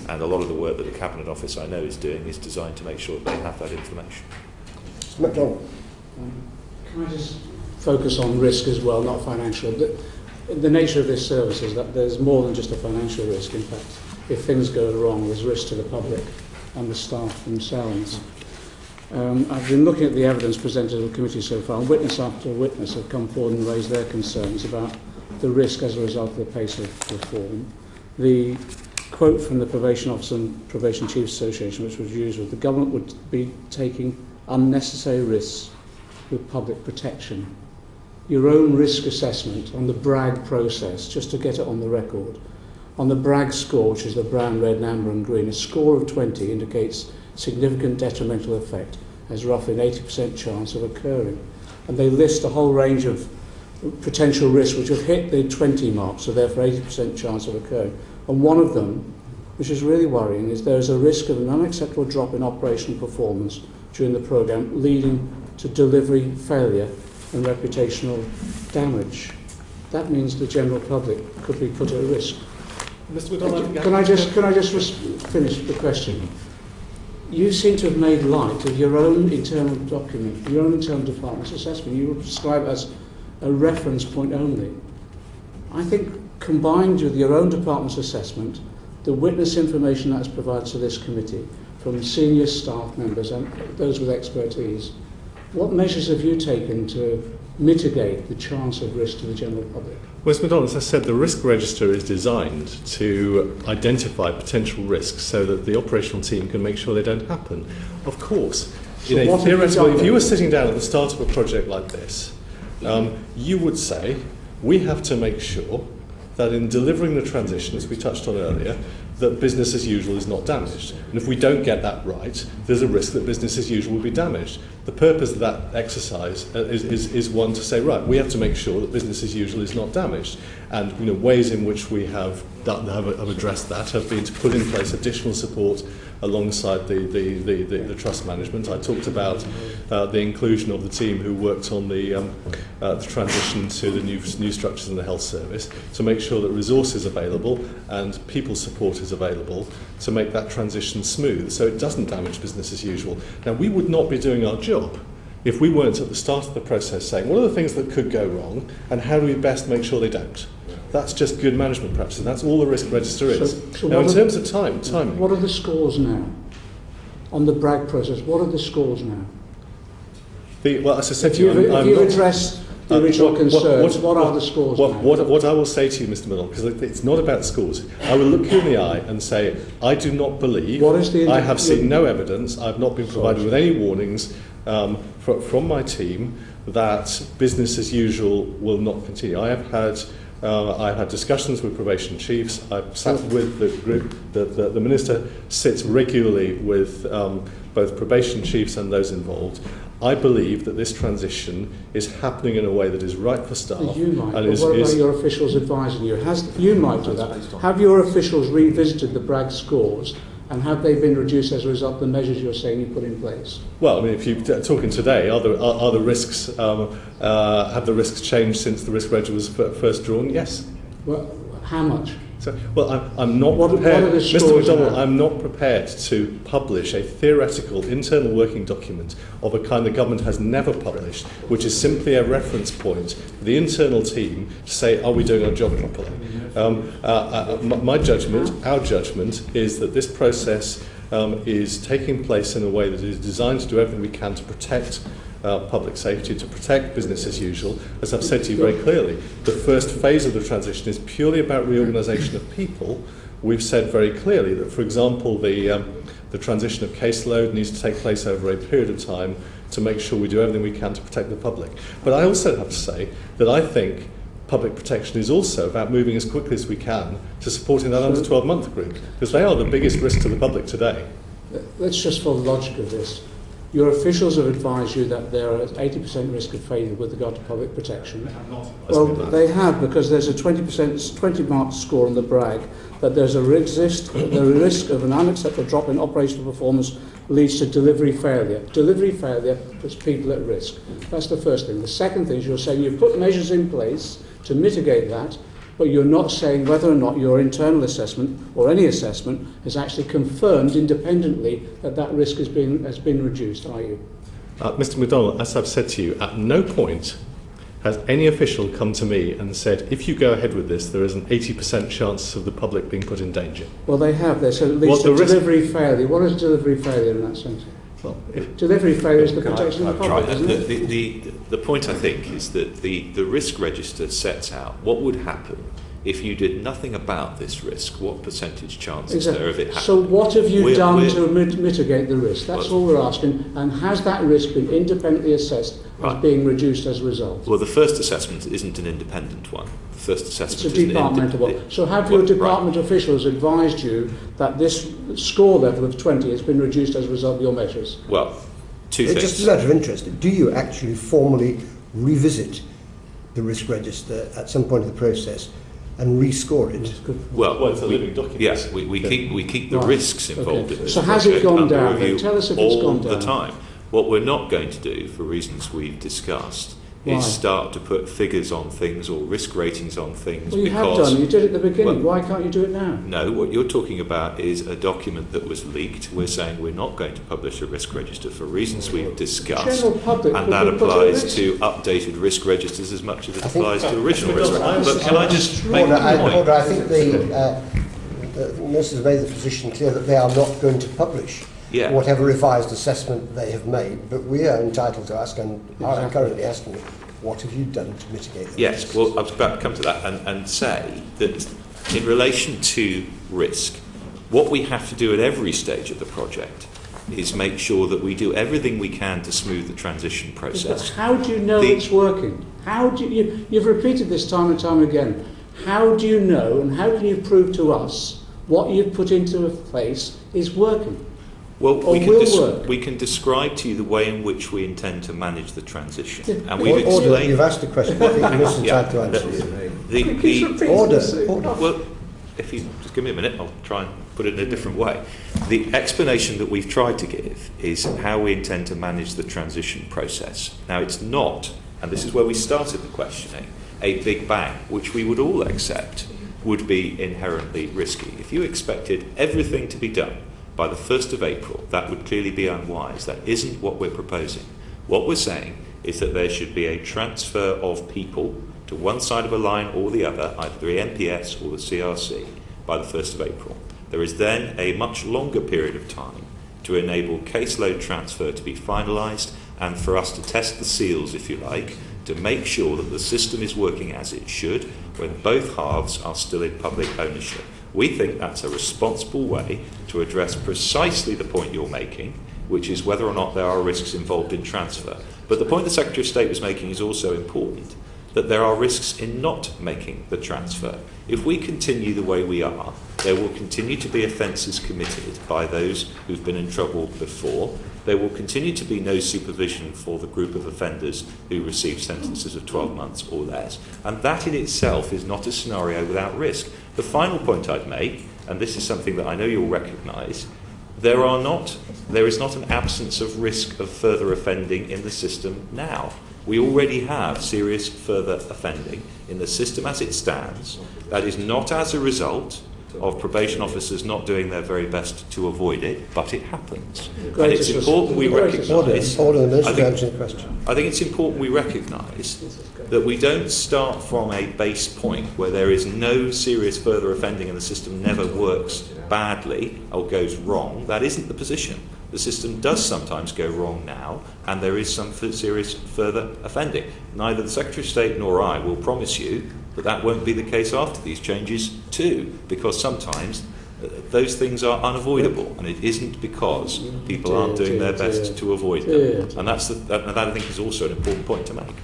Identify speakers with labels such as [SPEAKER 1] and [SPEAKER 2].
[SPEAKER 1] And a lot of the work that the Cabinet Office, I know, is doing is designed to make sure that they have that information.
[SPEAKER 2] Mr. MacDonald.
[SPEAKER 3] Can I just focus on risk as well, not financial? The nature of this service is that there's more than just a financial risk. In fact, if things go wrong, there's risk to the public and the staff themselves. I've been looking at the evidence presented to the committee so far, and witness after witness have come forward and raised their concerns about the risk as a result of the pace of reform. The quote from the Probation Officer and Probation Chiefs Association, which was used, was the government would be taking unnecessary risks with public protection. Your own risk assessment on the Bragg process, just to get it on the record, on the Bragg score, which is the brown, red, amber and green, a score of 20 indicates significant detrimental effect, has roughly an 80% chance of occurring. And they list a whole range of potential risks which have hit the 20 mark, so therefore 80% chance of occurring. And one of them, which is really worrying, is there is a risk of an unacceptable drop in operational performance during the programme, leading to delivery failure and reputational damage. That means the general public could be put at risk.
[SPEAKER 2] Mr. MacDonald,
[SPEAKER 3] Can I just finish the question? You seem to have made light of your own internal document, your own internal department's assessment. You would describe it as a reference point only. I think combined with your own department's assessment, the witness information that is provided to this committee from senior staff members and those with expertise, what measures have you taken to mitigate the chance of risk to the general public?
[SPEAKER 4] Well, Mr. MacDonald, as I said, the risk register is designed to identify potential risks so that the operational team can make sure they don't happen. Of course,
[SPEAKER 3] So
[SPEAKER 4] in a
[SPEAKER 3] what have you
[SPEAKER 4] theoretical,
[SPEAKER 3] done
[SPEAKER 4] if you
[SPEAKER 3] then?
[SPEAKER 4] were sitting down at the start of a project like this, you would say, we have to make sure that in delivering the transition, as we touched on earlier, that business as usual is not damaged. And if we don't get that right, there's a risk that business as usual will be damaged. The purpose of that exercise is one to say, right, we have to make sure that business as usual is not damaged. And ways in which we have addressed that have been to put in place additional support alongside the trust management. I talked about the inclusion of the team who worked on the transition to the new structures in the health service to make sure that resources are available and people support is available to make that transition smooth so it doesn't damage business as usual. Now, we would not be doing our job if we weren't at the start of the process saying what are the things that could go wrong and how do we best make sure they don't. That's just good management practice, and that's all the risk register is.
[SPEAKER 3] So
[SPEAKER 4] now, in terms of timing.
[SPEAKER 3] What are the scores now? On the Bragg process, what are the scores now?
[SPEAKER 4] Well, as I said to
[SPEAKER 3] If
[SPEAKER 4] you,
[SPEAKER 3] you address the original concerns, what are the scores now?
[SPEAKER 4] What I will say to you, Mr. Minogue, because it's not about scores, I will look you in the eye and say, I do not believe, I have seen no evidence, I've not been provided with any warnings from my team that business as usual will not continue. I've had discussions with probation chiefs. I've sat with the group. The minister sits regularly with both probation chiefs and those involved. I believe that this transition is happening in a way that is right for staff.
[SPEAKER 3] You might,
[SPEAKER 4] and
[SPEAKER 3] but what about your officials advising you? You might do that. Have your officials revisited the Bragg scores, and have they been reduced as a result of the measures you're saying you put in place?
[SPEAKER 4] Well, I mean, if you're talking today, are the risks have the risks changed since the risk register was first drawn? Yes.
[SPEAKER 3] Well, how much?
[SPEAKER 4] So, well, I'm not
[SPEAKER 3] What
[SPEAKER 4] prepared,
[SPEAKER 3] are the
[SPEAKER 4] Mr.
[SPEAKER 3] scores
[SPEAKER 4] MacDonald,
[SPEAKER 3] now?
[SPEAKER 4] I'm not prepared to publish a theoretical internal working document of a kind the government has never published, which is simply a reference point for the internal team to say, are we doing our job properly? My judgment, our judgment, is that this process is taking place in a way that is designed to do everything we can to protect public safety, to protect business as usual. As I've said to you very clearly, the first phase of the transition is purely about reorganisation of people. We've said very clearly that, for example, the transition of caseload needs to take place over a period of time to make sure we do everything we can to protect the public. But I also have to say that I think public protection is also about moving as quickly as we can to supporting that under 12-month group, because they are the biggest risk to the public today.
[SPEAKER 3] Let's just follow the logic of this. Your officials have advised you that there are 80% risk of failure with regard to public protection. Well, they have, because there's a 20-mark score on the Bragg, that there's the risk of an unacceptable drop in operational performance leads to delivery failure. Delivery failure puts people at risk. That's the first thing. The second thing is you're saying you've put measures in place to mitigate that, but you're not saying whether or not your internal assessment or any assessment has actually confirmed independently that that risk has been reduced, are you?
[SPEAKER 4] Mr. McDonald, as I've said to you, at no point has any official come to me and said, if you go ahead with this, there is an 80% chance of the public being put in danger.
[SPEAKER 3] Well, they have. They said at least a delivery failure. What is delivery failure in that sense?
[SPEAKER 4] Well,
[SPEAKER 3] delivery failure is the protection of the
[SPEAKER 1] I'll try
[SPEAKER 3] public,
[SPEAKER 1] that.
[SPEAKER 3] isn't it?
[SPEAKER 1] The point, I think, is that the risk register sets out what would happen if you did nothing about this risk. What percentage chance is there of it happening?
[SPEAKER 3] So what have you done
[SPEAKER 1] We're-
[SPEAKER 3] to mitigate the risk? That's all we're asking. And has that risk been independently assessed as being reduced as a result?
[SPEAKER 1] Well, the first assessment isn't an independent one. The first assessment
[SPEAKER 3] It's a
[SPEAKER 1] is
[SPEAKER 3] departmental one. So have your department officials advised you that this score level of 20 has been reduced as a result of your measures?
[SPEAKER 1] Well, two
[SPEAKER 2] It's
[SPEAKER 1] things.
[SPEAKER 2] just a matter of interest. Do you actually formally revisit the risk register at some point in the process and rescore it?
[SPEAKER 1] Well,
[SPEAKER 4] it's a living document.
[SPEAKER 1] Yes, we keep the
[SPEAKER 3] Right.
[SPEAKER 1] risks involved in this.
[SPEAKER 3] So has it
[SPEAKER 1] project
[SPEAKER 3] gone
[SPEAKER 1] under
[SPEAKER 3] down?
[SPEAKER 1] review
[SPEAKER 3] Tell us if it's
[SPEAKER 1] all
[SPEAKER 3] gone
[SPEAKER 1] the
[SPEAKER 3] down.
[SPEAKER 1] time. What we're not going to do, for reasons we've discussed,
[SPEAKER 3] Why?
[SPEAKER 1] is start to put figures on things or risk ratings on things.
[SPEAKER 3] Well, you have
[SPEAKER 1] because
[SPEAKER 3] done. You did it at the beginning.
[SPEAKER 1] Well,
[SPEAKER 3] Why can't you do it now?
[SPEAKER 1] no, what you're talking about is a document that was leaked. We're saying we're not going to publish a risk register for reasons we've discussed.
[SPEAKER 3] General public
[SPEAKER 1] And
[SPEAKER 3] could
[SPEAKER 1] that
[SPEAKER 3] be put at
[SPEAKER 1] applies
[SPEAKER 3] risk.
[SPEAKER 1] to updated risk registers as much as it
[SPEAKER 2] I think-
[SPEAKER 1] applies to original risk registers. But can I just make
[SPEAKER 2] Order,
[SPEAKER 1] a point?
[SPEAKER 2] Order, I think the ministers have made the position clear that they are not going to publish
[SPEAKER 1] Yeah.
[SPEAKER 2] whatever revised assessment they have made, but we are entitled to ask, and are currently asking, what have you done to mitigate the
[SPEAKER 1] Yes,
[SPEAKER 2] risks?
[SPEAKER 1] well, I was about to come to that and say that in relation to risk, what we have to do at every stage of the project is make sure that we do everything we can to smooth the transition
[SPEAKER 3] But
[SPEAKER 1] process.
[SPEAKER 3] how do you know
[SPEAKER 1] The-
[SPEAKER 3] it's working? How do you've repeated this time and time again. How do you know and how can you prove to us what you've put into place is working?
[SPEAKER 1] Well,
[SPEAKER 3] Or will work.
[SPEAKER 1] we can describe to you the way in which we intend to manage the transition.
[SPEAKER 3] Yeah.
[SPEAKER 1] And we've
[SPEAKER 2] Order,
[SPEAKER 1] explained...
[SPEAKER 2] you've asked a question. I think the minister's
[SPEAKER 1] Yeah.
[SPEAKER 2] entitled to answer you.
[SPEAKER 3] Order.
[SPEAKER 2] Order.
[SPEAKER 1] Well, if you just give me a minute, I'll try and put it in a different way. The explanation that we've tried to give is how we intend to manage the transition process. Now, it's not, and this is where we started the questioning, a big bang, which we would all accept would be inherently risky. If you expected everything to be done by the 1st of April, that would clearly be unwise. That isn't what we're proposing. What we're saying is that there should be a transfer of people to one side of a line or the other, either the NPS or the CRC, by the 1st of April. There is then a much longer period of time to enable caseload transfer to be finalised and for us to test the seals, if you like, to make sure that the system is working as it should when both halves are still in public ownership. We think that's a responsible way to address precisely the point you're making, which is whether or not there are risks involved in transfer. But the point the Secretary of State was making is also important, that there are risks in not making the transfer. If we continue the way we are, there will continue to be offences committed by those who've been in trouble before. There will continue to be no supervision for the group of offenders who receive sentences of 12 months or less. And that in itself is not a scenario without risk. The final point I'd make, and this is something that I know you'll recognise, there is not an absence of risk of further offending in the system now. We already have serious further offending in the system as it stands. That is not as a result of probation officers not doing their very best to avoid it, but it happens. And it's important we recognise...
[SPEAKER 2] Order, the minister answering the question.
[SPEAKER 1] I think it's important we recognise that we don't start from a base point where there is no serious further offending and the system never works badly or goes wrong. That isn't the position. The system does sometimes go wrong now, and there is some serious further offending. Neither the Secretary of State nor I will promise you that that won't be the case after these changes too, because sometimes those things are unavoidable, and it isn't because people aren't doing their best to avoid them. And that I think is also an important point to make.